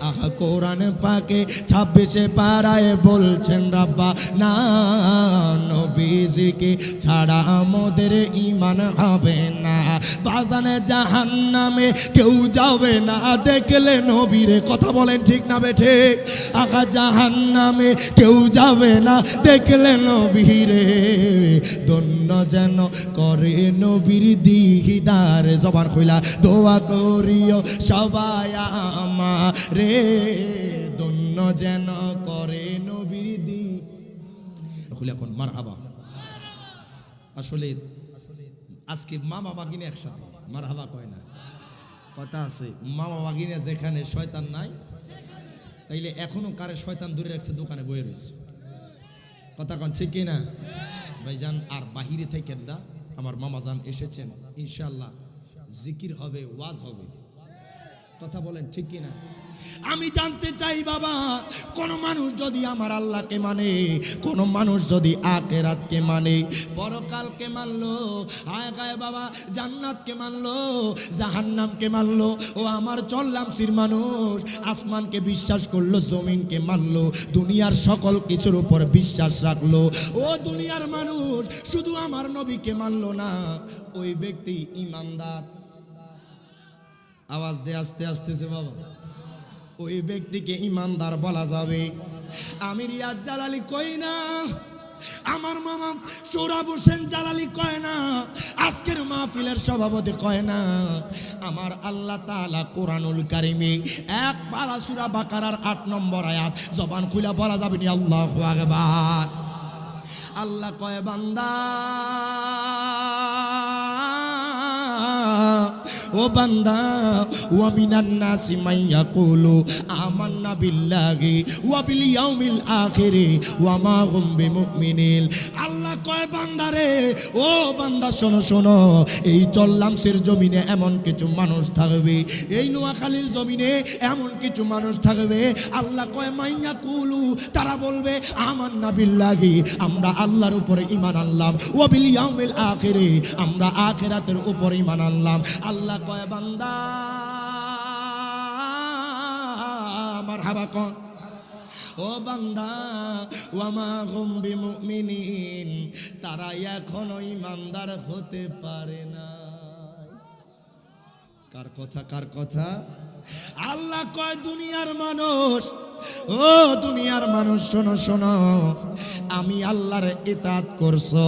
আহা কোরআন পাকে 26 পারায় বলছেন রাব্বা না নবীজিকে ছাড়া আমাদের ঈমান হবে না। বাজানে জাহান্নামে কেউ যাবে না দেখলে নবীরে, কথা বলেন ঠিক না বেঠে? আহা জাহান্নামে কেউ যাবে না দেখলে নবীরে, ধন্য যেন করে নবীর দিদার। জবান খুইলা দোয়া করিও সবাই আমারে, ধন্য যেন করে নবীর দিদার। খুলে এখন মারহাবা। আসলে আজকে মামা বাগিনে একসাথে মারহাবা কয় না, কথা আছে মামা বাগিনে যেখানে শয়তান নাই, তাইলে এখনো কারে শয়তান দূরে রাখছে দোকানে বয়ে রয়েছে, কথা কন ঠিক কিনা ভাইজান? আর বাহিরে থেকে দা আমার মামা জান এসেছেন, ইনশাআল্লাহ জিকির হবে, ওয়াজ হবে, কথা বলেন ঠিক কিনা? আমি জানতে চাই বাবা, কোন মানুষ যদি আমার আল্লাহকে মানে, কোন মানুষ যদি আখিরাতকে মানে, পরকালকে মানলো, হায় গায় বাবা জান্নাতকে মানলো, জাহান্নামকে মানলো, ও আমার চল্লামসির মানুষ আসমানকে বিশ্বাস করলো, জমিনকে মানলো, দুনিয়ার সকল কিছুর উপর বিশ্বাস রাখলো, ও দুনিয়ার মানুষ শুধু আমার নবীকে মানলো না, ওই ব্যক্তি ঈমানদার। আওয়াজ দে আস্তে আসতেছে বাবা, ওই ব্যক্তিকে ঈমানদার বলা যাবে। আমি রিয়াজ জালালি কই না, আমার মামা সোহরাব হোসেন জালালি কয় না, আজকের মাহফিলের সভাপতি কয় না, আমার আল্লাহ তাআলা কোরআনুল কারিমে এক পারা সূরা বাকারার 8 নম্বর আয়াত, জবান খুলে বলা যাবে নি আল্লাহু আকবার। আল্লাহ কয় বান্দা ও বান্দা, ওয়া মিনান নাসি মান ইয়াকুলু আমান্না বিল্লাহি ওয়া বিল ইয়াউমিল আখিরি ওয়া মা হুম বিমুমিনিন। আল্লাহ কয় বান্দারে, ও বান্দা শোনো শোনো, এই চল্লামসের জমিনে এমন কিছু মানুষ থাকবে, এই নোয়াখালীর জমিনে এমন কিছু মানুষ থাকবে, আল্লাহ কয় মান ইয়াকুলু, তারা বলবে আমান্না বিল্লাহি, আমরা আল্লাহর উপরে ঈমান আনলাম, ওয়া বিল ইয়াউমিল আখিরি, আমরা আখিরাতের উপরে ঈমান আনলাম। আল্লাহ কয় বান্দা মারহাবা কোন, ও বান্দা ওয়া মা হুম বিমুমিনিন, তারা এখনো ঈমানদার হতে পারে না। কার কথা, কার কথা? আল্লাহ কয় দুনিয়ার মানুষ, ও দুনিয়ার মানুষ শোনো শোনো, আমি আল্লাহর ইতাআত করছো,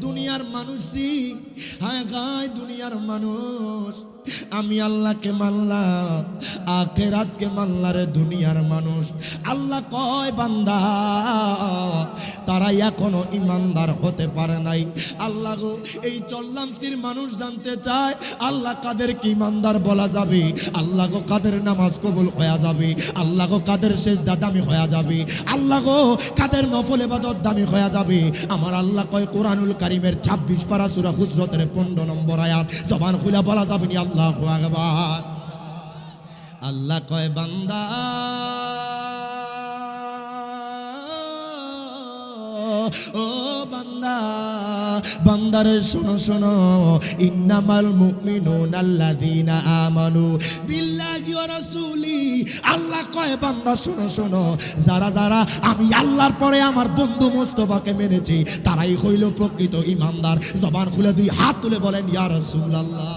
দুনিয়ার মানুষই, হায় গায় দুনিয়ার মানুষ, আমি আল্লাহকে মানলাম, আখিরাতকে মানলা রে দুনিয়ার মানুষ। আল্লাহ কয় বান্দা তারা এখনো ঈমানদার হতে পারে নাই। আল্লাহ গো, এই চল্লামসির মানুষ জানতে চায় আল্লাহ কাদেরকে ঈমানদার বলা যাবে, আল্লাহ গো কাদের নামাজ কবুল হয়ে যাবে, আল্লাহ গো কাদের সেজদা দামি হয়ে যাবে, আল্লাহ গো কাদের নফল ইবাদত দামি হয়ে যাবে। আমার আল্লাহ কয় কোরআনুল কারীমের 26 পারা সূরা হুজরাতের 15 নম্বর আয়াত, জবান খুলে বলা যাবে নি আল্লাহু আকবার। আল্লাহ কয় বান্দা ও বান্দা, বান্দারে শোনো শোনো, ইন্নামাল মুমিনুনা আল্লাযীনা আমানু বিল্লাহি ওয়া রাসূলি। আল্লাহ কয় বান্দা শোনো শোনো, যারা যারা আমি আল্লাহর পরে আমার বন্ধু মুস্তাফাকে মেনেছে তারাই হইল প্রকৃত ঈমানদার। জবান খুলে 2 হাত তুলে বলেন ইয়া রাসূলুল্লাহ।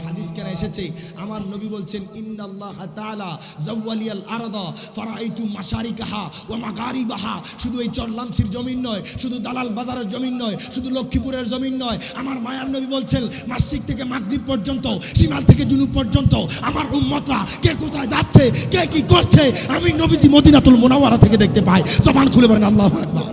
হাদিস কেন এসেছে, আমার নবী বলছেন ইন্নাল্লাহ তাআলা যাওয়ালিয়াল আরদা ফারাইতু মাশারিকাহা ওয়া মাগারিবাহা। শুধু এই চল্লামসির জমিন নয়, শুধু দালাল বাজারের জমিন নয়, শুধু লক্ষ্মীপুরের জমিন নয়, আমার মায়ার নবী বলছেন মাশরিক থেকে মাগরিব পর্যন্ত, শিমাল থেকে জুনুব পর্যন্ত আমার উম্মতরা কে কোথায় যাচ্ছে, কে কি করছে, আমি নবীজি মদিনাতুল মুনাওয়ারা থেকে দেখতে পাই। জবান খুলে বলেন আল্লাহু আকবার।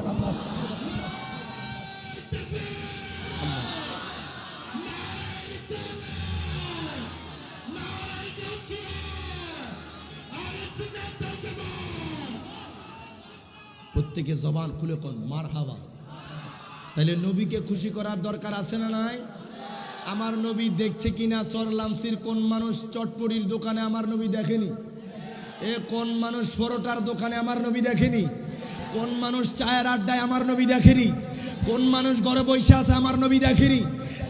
প্রত্যেকে জবান খুলে কোন মারহাবা। তাহলে নবীকে খুশি করার দরকার আছে না নাই? আমার নবী দেখছে কিনা চরলামসির কোন মানুষ চটপটির দোকানে আমার নবী দেখেনি, এ কোন মানুষ পরোটার দোকানে আমার নবী দেখেনি, কোন মানুষ চায়ের আড্ডায় আমার নবী দেখেনি, কোন মানুষ ঘরে বসে আছে আমার নবী দেখেনি?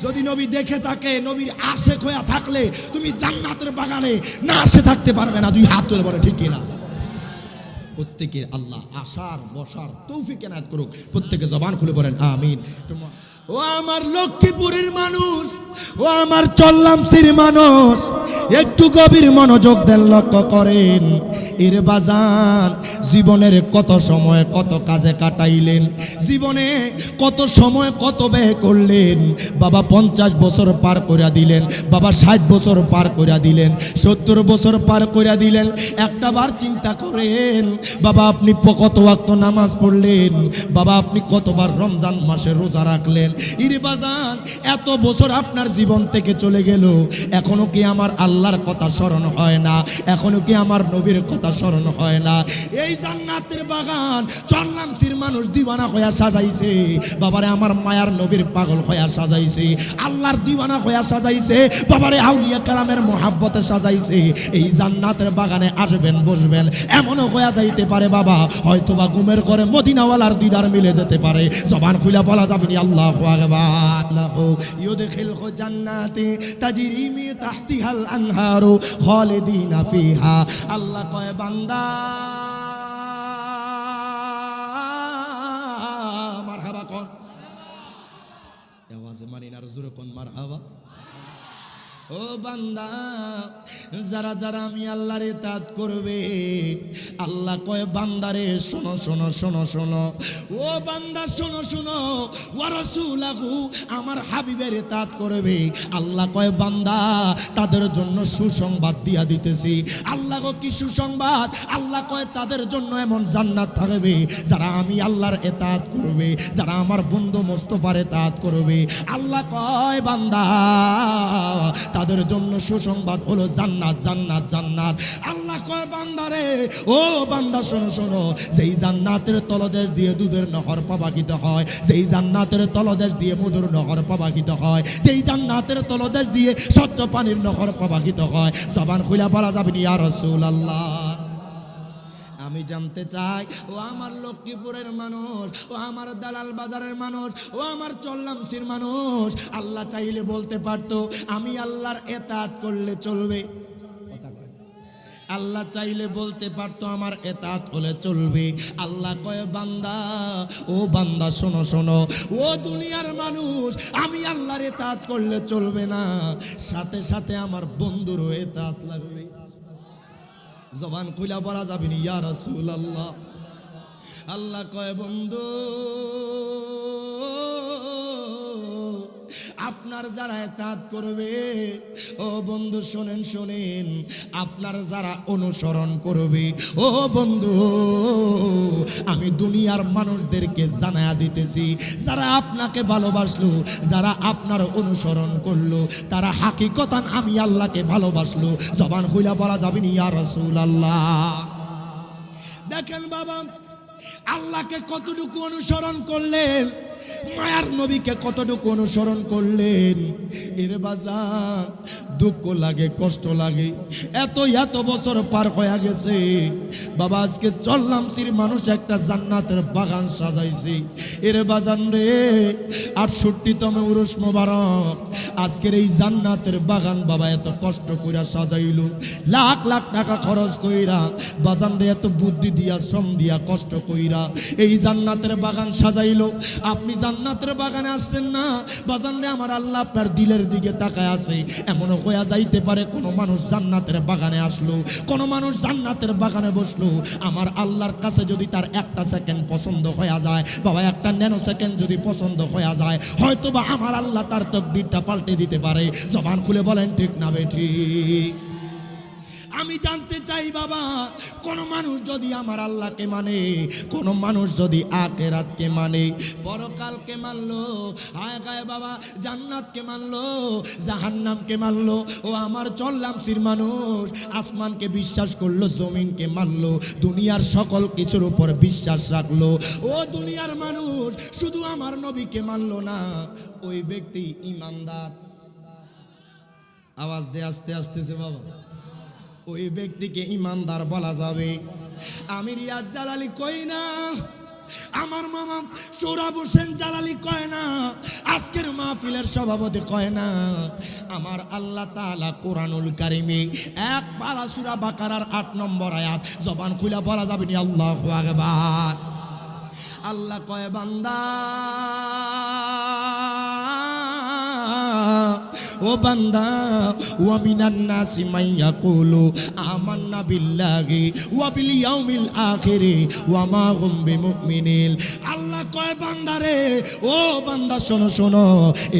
যদি নবী দেখে থাকে, নবীর আশেক হয়ে থাকলে তুমি জান্নাতের বাগানে না আসে থাকতে পারবে না। দুই হাত তুলে বলে ঠিক কিনা? প্রত্যেকের আল্লাহ আসার বসার তৌফিক এনায়েত করুক। প্রত্যেকে জবান খুলে বলেন আমিন। ও আমার লক্ষ্মীপুরের মানুষ, ও আমার চল্লামসির মানুষ, একটু গভীর মনোযোগ দেন, লক্ষ্য করেন। এর বাজান জীবনের কত সময় কত কাজে কাটাইলেন, জীবনে কত সময় কত ব্যয় করলেন। বাবা 50 বছর পার করে দিলেন, বাবা 60 বছর পার করে দিলেন, 70 বছর পার করে দিলেন। একটা বার চিন্তা করেন বাবা, আপনি কত ওয়াক্ত নামাজ পড়লেন, বাবা আপনি কতবার রমজান মাসে রোজা রাখলেন। ইরে বাজান এত বছর আপনার জীবন থেকে চলে গেল, এখনো কি আমার আল্লাহর কথা স্মরণ হয় না? এখনো কি আমার নবীর কথা স্মরণ হয় না? এই জান্নাতের বাগান চল্লামসির মানুষ দিওয়ানা হইয়া সাজাইছে, বাবারে আমার মায়ার নবীর পাগল হইয়া সাজাইছে, আল্লাহর দিওয়ানা হইয়া সাজাইছে, বাবারে আউলিয়া কারামের মোহাব্বতে সাজাইছে। এই জান্নাতের বাগানে আসবেন বসবেন, এমনও হইয়া যাইতে পারে বাবা হয়তোবা ঘুমের ঘরে মদিনাওয়ালার দিদার মিলে যেতে পারে। জবান খুলে বলা যাবে না আল্লাহু আকবার। ইউদখিলহু জান্নাতি তাজরি মিন তাহতিহাল আনহারু খালিদিনা ফিহা। আল্লাহ কয় বান্দা মারহাবা কোন আওয়াজে মানি না জোরে কোন মারহাবা। ও বান্দা যারা যারা আমি আল্লাহর ইতাআত করবে, আল্লাহ কয় বান্দারে শোনো শোনো শোনো শোনো, ও বান্দা শোনো শোনো, ওয়া রাসূলহু আমার হাবিবের ইতাআত করবে। আল্লাহ কয় বান্দা তাদের জন্য সুসংবাদ দিয়া দিতেছি। আল্লাহ গো কি সুসংবাদ? আল্লাহ কয় তাদের জন্য এমন জান্নাত থাকবে যারা আমি আল্লাহর ইতাআত করবে, যারা আমার বন্ধু মুস্তাফার ইতাআত করবে। আল্লাহ কয় বান্দা তাদের জন্য সুসংবাদ হলো জান্নাত জান্নাত জান্নাত। আল্লাহ কয় বান্দারে, ও বান্দা শোনো শোনো, যেই জান্নাতের তলদেশ দিয়ে দুধের নহর প্রবাহিত হয়, যেই জান্নাতের তলদেশ দিয়ে মধুর নহর প্রবাহিত হয়, যেই জান্নাতের তলদেশ দিয়ে স্বচ্ছ পানির নহর প্রবাহিত হয়, জবান খুলে বলা যাবে না ইয়া রাসূলুল্লাহ। আমি জানতে চাই, ও আমার লক্ষ্মীপুরের মানুষ, ও আমার দালাল বাজারের মানুষ, ও আমার চল্লামসির মানুষ, আল্লাহ চাইলে বলতে পারতো আমি আল্লাহর ইতাআত করলে চলবে। আল্লাহ চাইলে বলতে পারতো আমার ইতাআত হলে চলবে। আল্লাহ কয় বান্দা, ও বান্দা শোনো শোনো, ও দুনিয়ার মানুষ, আমি আল্লাহর ইতাআত করলে চলবে না, সাথে সাথে আমার বন্ধুরও ইতাআত লাগবে। জবান খুলে বলা যাবে না ইয়া রাসূলুল্লাহ। আল্লাহ কয় বন্ধু আপনার যারা ইতাআত করবে, ও বন্ধু শোনেন শোনেন, আপনার যারা অনুসরণ করবে, ও বন্ধু আমি দুনিয়ার মানুষদেরকে জানায়া দিতেছি, যারা আপনাকে ভালোবাসলো, যারা আপনার অনুসরণ করলো, তারা হাকিকতান আমি আল্লাহকে ভালোবাসলো। জবান খুলে বলা যাবে না ইয়া রাসূলুল্লাহ। দেখেন বাবা আল্লাহকে কতটুকু অনুসরণ করলেন, মায়ার নবীকে কতটুকু অনুসরণ করলেন। এর বাজার দুঃখ লাগে, কষ্ট লাগে, এত এত বছর পার হয়ে গেছে বাবা, আজকে চল্লামসির মানুষ একটা জান্নাতের বাগান সাজাইছে। এর বাজান রে 68তম উরুস মোবারক, আজকের এই জান্নাতের বাগান বাবা এত কষ্ট কইরা সাজাইলো, লাখ লাখ টাকা খরচ কইরা বাজান রে, এত বুদ্ধি দিয়া শ্রম দিয়া কষ্ট কইরা এই জান্নাতের বাগান সাজাইলো। আপনি জান্নাতের বাগানে আসছেন না বাজান রে, আমার আল্লাহ আপনার দিলের দিকে তাকায় আছে। এমনও হয়ে যাইতে পারে কোনো মানুষ জান্নাতের বাগানে আসলো, কোনো মানুষ জান্নাতের বাগানে বসলো, আমার আল্লাহর কাছে যদি তার একটা সেকেন্ড পছন্দ হয়ে যায় বাবা, একটা ন্যানো সেকেন্ড যদি পছন্দ হয়ে যায়, হয়তো বা আমার আল্লাহ তার তকদিরটা পাল্টে দিতে পারে। জবান খুলে বলেন ঠিক না বেঠিক? আমি জানতে চাই বাবা, কোন মানুষ যদি আমার আল্লাহকে মানে, কোন মানুষ যদি আখিরাতকে মানে, পরকালকে মানলো, হায় গায় বাবা জান্নাতকে মানলো, জাহান্নামকে মানলো, ও আমার চল্লামসির মানুষ আসমানকে বিশ্বাস করলো, জমিনকে মানলো, দুনিয়ার সকল কিছুর উপর বিশ্বাস রাখলো। ও দুনিয়ার মানুষ শুধু আমার নবীকে মানলো না, ওই ব্যক্তি ইমানদার। আওয়াজ দিয়ে আস্তে আসতেছে বাবা, ওই ব্যক্তিকে ইমানদার বলা যাবে। আমি রিয়াজ জালালি কই না, আমার মামা সোহরাব হোসেন জালালি কয় না, আজকের মাহফিলের সভাপতি কয় না, আমার আল্লাহ তাআলা কোরআনুল কারিমে এক পারা সূরা বাকারার 8 নম্বর আয়াত জবান খুলে বলা যাবে না আল্লাহু আকবার। আল্লাহ কয় বান্দা ও বান্দা ওয়া মিনান নাসি মান ইয়াকুলু আমান্না বিল্লাহি ওয়া বিল ইয়াউমিল আখিরি ওয়া মা হুম বিমুমিনিন। আল্লাহ কয় বান্দারে ও বান্দা শোনো শোনো,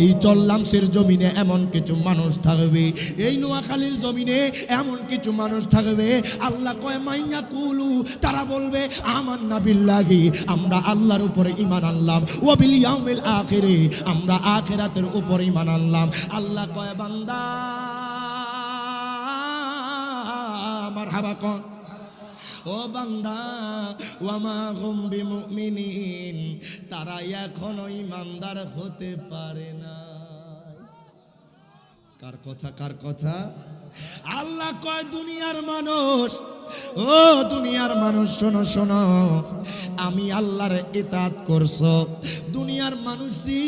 এই চল্লামসের জমিনে এমন কিছু মানুষ থাকবে, এই নোয়াখালীর জমিনে এমন কিছু মানুষ থাকবে, আল্লাহ কয় মান ইয়াকুলু, তারা বলবে আমান্না বিল্লাহি, আমরা আল্লাহর উপরে ঈমান আনলাম, ওয়া বিল ইয়াউমিল আখিরি, আমরা আখিরাতের উপরে ঈমান আনলাম। আল্লাহ কয় বান্দা মারহাবা কোন, ও বান্দা ওয়া মা হুম বিমুমিনিন, তারা এখনো ঈমানদার হতে পারে না। কার কথা কার কথা? আল্লাহ কয় দুনিয়ার মানুষ, ও দুনিয়ার মানুষ শোনো শোনো, আমি আল্লাহর ইতাআত করছো, দুনিয়ার মানুষই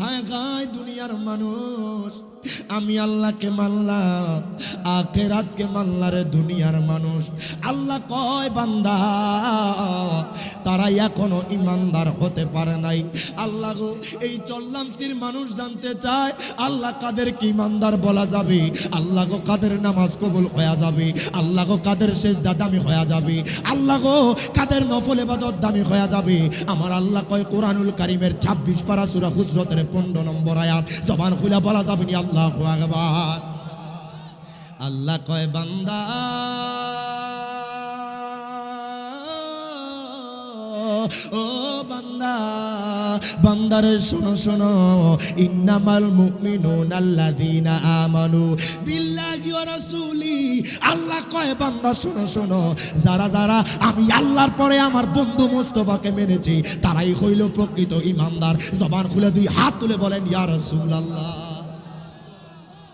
হায় গায় দুনিয়ার মানুষ, আমি আল্লাহকে মানলাম, আখিরাতকে মানলা রে দুনিয়ার মানুষ। আল্লাহ কয় বান্দা তারা এখনো ঈমানদার হতে পারে নাই। আল্লাহ গো এই চল্লামসির মানুষ জানতে চায় আল্লাহ কাদেরকে ঈমানদার বলা যাবে, আল্লাহ গো কাদের নামাজ কবুল হয়ে যাবে, আল্লাহ গো কাদের সেজদা দামি হয়ে যাবে, আল্লাহ গো কাদের নফল ইবাদত দামি হয়ে যাবে। আমার আল্লাহ কয় কোরআনুল কারীমের 26 পারা সূরা হুজরাতের 15 নম্বর আয়াত জবান খুলে বলা যাবে না আল্লাহু আকবার। আল্লাহ কয় বান্দা ও বান্দা বান্দারে শোনো শোনো, ইন্নামাল মুমিনুনা আল্লাযীনা আমানু বিল্লাহি ওয়া রাসূলি। আল্লাহ কয় বান্দা শোনো শোনো, যারা যারা আমি আল্লাহর পরে আমার বন্ধু মুস্তাফাকে মেনেছে তারাই হইল প্রকৃত ঈমানদার। জবান খুলে দুই হাত তুলে বলেন ইয়া রাসূলুল্লাহ।